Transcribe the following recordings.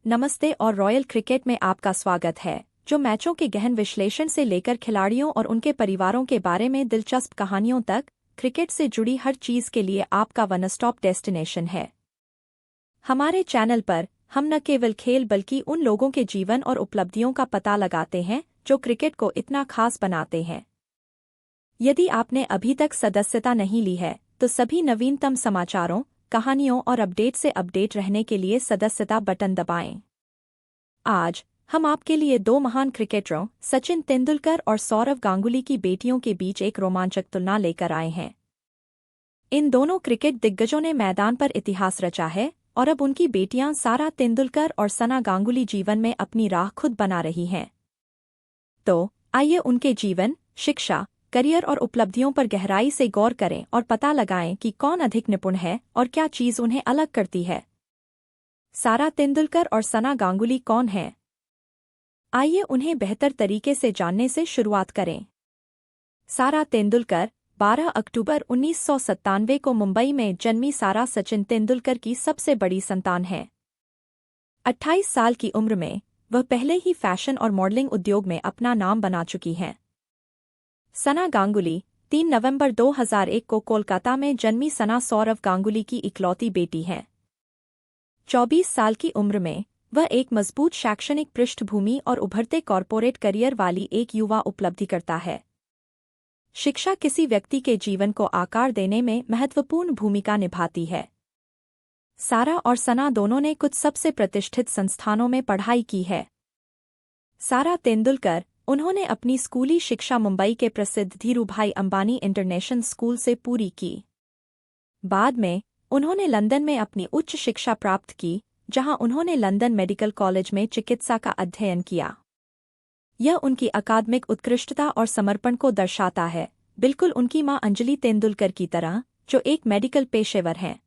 नमस्ते और royal cricket में आपका स्वागत है, जो मैचों के गहन विश्लेषण से लेकर खिलाड़ियों और उनके परिवारों के बारे में दिलचस्प कहानियों तक, क्रिकेट से जुड़ी हर चीज के लिए आपका वन स्टॉप डेस्टिनेशन है। हमारे चैनल पर हम न केवल खेल बल्कि उन लोगों के जीवन और उपलब्धियों का पता लगाते हैं जो क्रिकेट को इतना खास बनाते हैं। यदि आपने अभी तक सदस्यता नहीं ली है, तो सभी नवीनतम समाचारों, कहानियों और अपडेट से अपडेट रहने के लिए सदस्यता बटन दबाएं। आज हम आपके लिए दो महान क्रिकेटरों सचिन तेंदुलकर और सौरव गांगुली की बेटियों के बीच एक रोमांचक तुलना लेकर आए हैं। इन दोनों क्रिकेट दिग्गजों ने मैदान पर इतिहास रचा है और अब उनकी बेटियां सारा तेंदुलकर और सना गांगुली जीवन में अपनी राह खुद बना रही हैं। तो आइए उनके जीवन, शिक्षा, करियर और उपलब्धियों पर गहराई से गौर करें और पता लगाएं कि कौन अधिक निपुण है और क्या चीज उन्हें अलग करती है। सारा तेंदुलकर और सना गांगुली कौन हैं? आइए उन्हें बेहतर तरीके से जानने से शुरुआत करें। सारा तेंदुलकर 12 अक्टूबर 1997 को मुंबई में जन्मी सारा सचिन तेंदुलकर की सबसे बड़ी संतान है। 28 साल की उम्र में वह पहले ही फैशन और मॉडलिंग उद्योग में अपना नाम बना चुकी हैं। सना गांगुली 3 नवंबर 2001 को कोलकाता में जन्मी सना सौरव गांगुली की इकलौती बेटी हैं। 24 साल की उम्र में वह एक मजबूत शैक्षणिक पृष्ठभूमि और उभरते कॉरपोरेट करियर वाली एक युवा उपलब्धि करता है। शिक्षा किसी व्यक्ति के जीवन को आकार देने में महत्वपूर्ण भूमिका निभाती है। सारा और सना दोनों ने कुछ सबसे प्रतिष्ठित संस्थानों में पढ़ाई की है। सारा तेंदुलकर, उन्होंने अपनी स्कूली शिक्षा मुंबई के प्रसिद्ध धीरूभाई अंबानी इंटरनेशनल स्कूल से पूरी की। बाद में उन्होंने लंदन में अपनी उच्च शिक्षा प्राप्त की, जहां उन्होंने लंदन मेडिकल कॉलेज में चिकित्सा का अध्ययन किया। यह उनकी अकादमिक उत्कृष्टता और समर्पण को दर्शाता है, बिल्कुल उनकी मां अंजलि तेंदुलकर की तरह, जो एक मेडिकल पेशेवर हैं।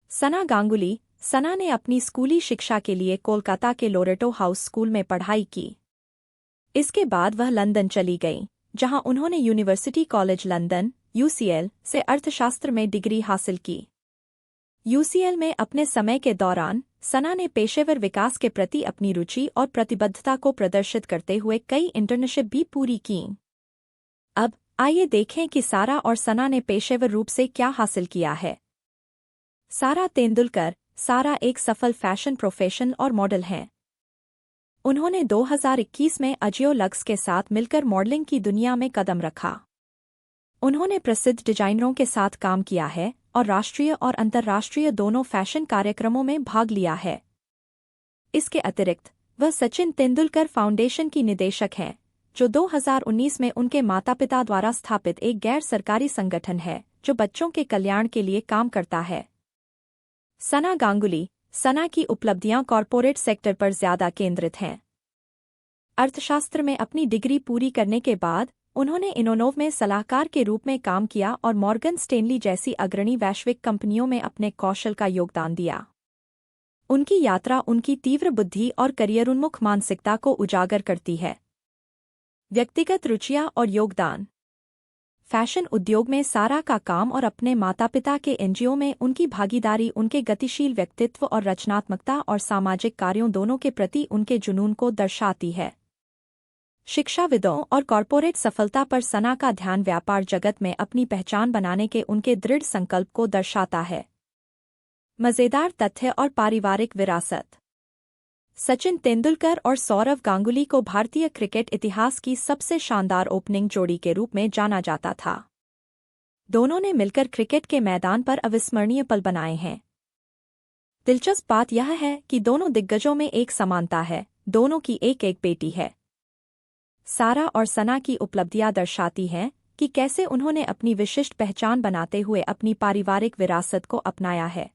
सना गांगुली, सना ने अपनी स्कूली शिक्षा के लिए कोलकाता के लोरेटो हाउस स्कूल में पढ़ाई की। इसके बाद वह लंदन चली गईं, जहां उन्होंने यूनिवर्सिटी कॉलेज लंदन (UCL) से अर्थशास्त्र में डिग्री हासिल की। UCL में अपने समय के दौरान सना ने पेशेवर विकास के प्रति अपनी रुचि और प्रतिबद्धता को प्रदर्शित करते हुए कई इंटर्नशिप भी पूरी कीं। अब आइए देखें कि सारा और सना ने पेशेवर रूप से क्या हासिल किया है। सारा तेंदुलकर, सारा एक सफल फैशन प्रोफेशनल और मॉडल हैं। उन्होंने 2021 में अजियो लक्स के साथ मिलकर मॉडलिंग की दुनिया में कदम रखा। उन्होंने प्रसिद्ध डिजाइनरों के साथ काम किया है और राष्ट्रीय और अंतर्राष्ट्रीय दोनों फैशन कार्यक्रमों में भाग लिया है। इसके अतिरिक्त वह सचिन तेंदुलकर फाउंडेशन की निदेशक हैं, जो 2019 में उनके माता-पिता द्वारा स्थापित एक गैर सरकारी संगठन है जो बच्चों के कल्याण के लिए काम करता है। सना गांगुली, सना की उपलब्धियां कॉरपोरेट सेक्टर पर ज्यादा केंद्रित हैं। अर्थशास्त्र में अपनी डिग्री पूरी करने के बाद उन्होंने इनोनोव में सलाहकार के रूप में काम किया और मॉर्गन स्टेनली जैसी अग्रणी वैश्विक कंपनियों में अपने कौशल का योगदान दिया। उनकी यात्रा उनकी तीव्र बुद्धि और करियरोन्मुख मानसिकता को उजागर करती है। व्यक्तिगत रुचियां और योगदान। फैशन उद्योग में सारा का काम और अपने माता-पिता के एनजीओ में उनकी भागीदारी उनके गतिशील व्यक्तित्व और रचनात्मकता और सामाजिक कार्यों दोनों के प्रति उनके जुनून को दर्शाती है। शिक्षाविदों और कॉरपोरेट सफलता पर सना का ध्यान व्यापार जगत में अपनी पहचान बनाने के उनके दृढ़ संकल्प को दर्शाता है। मजेदार तथ्य और पारिवारिक विरासत। सचिन तेंदुलकर और सौरव गांगुली को भारतीय क्रिकेट इतिहास की सबसे शानदार ओपनिंग जोड़ी के रूप में जाना जाता था। दोनों ने मिलकर क्रिकेट के मैदान पर अविस्मरणीय पल बनाए हैं। दिलचस्प बात यह है कि दोनों दिग्गजों में एक समानता है, दोनों की एक बेटी है। सारा और सना की उपलब्धियां दर्शाती हैं कि कैसे उन्होंने अपनी विशिष्ट पहचान बनाते हुए अपनी पारिवारिक विरासत को अपनाया है।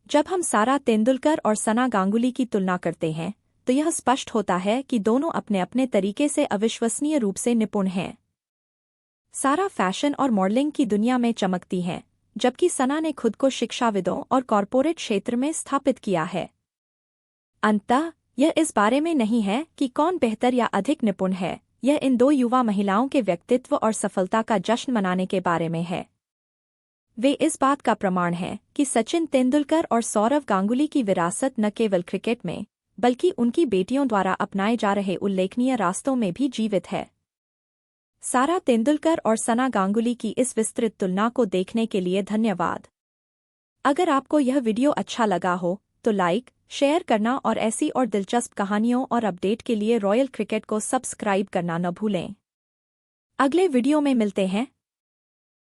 जब हम सारा तेंदुलकर और सना गांगुली की तुलना करते हैं, तो यह स्पष्ट होता है कि दोनों अपने अपने तरीके से अविश्वसनीय रूप से निपुण हैं। सारा फैशन और मॉडलिंग की दुनिया में चमकती हैं, जबकि सना ने खुद को शिक्षाविदों और कॉरपोरेट क्षेत्र में स्थापित किया है। अंततः यह इस बारे में नहीं है कि कौन बेहतर या अधिक निपुण है, यह इन दो युवा महिलाओं के व्यक्तित्व और सफलता का जश्न मनाने के बारे में है। वे इस बात का प्रमाण है कि सचिन तेंदुलकर और सौरव गांगुली की विरासत न केवल क्रिकेट में बल्कि उनकी बेटियों द्वारा अपनाए जा रहे उल्लेखनीय रास्तों में भी जीवित है। सारा तेंदुलकर और सना गांगुली की इस विस्तृत तुलना को देखने के लिए धन्यवाद। अगर आपको यह वीडियो अच्छा लगा हो तो लाइक, शेयर करना और ऐसी और दिलचस्प कहानियों और अपडेट के लिए रॉयल क्रिकेट को सब्सक्राइब करना न भूलें। अगले वीडियो में मिलते हैं।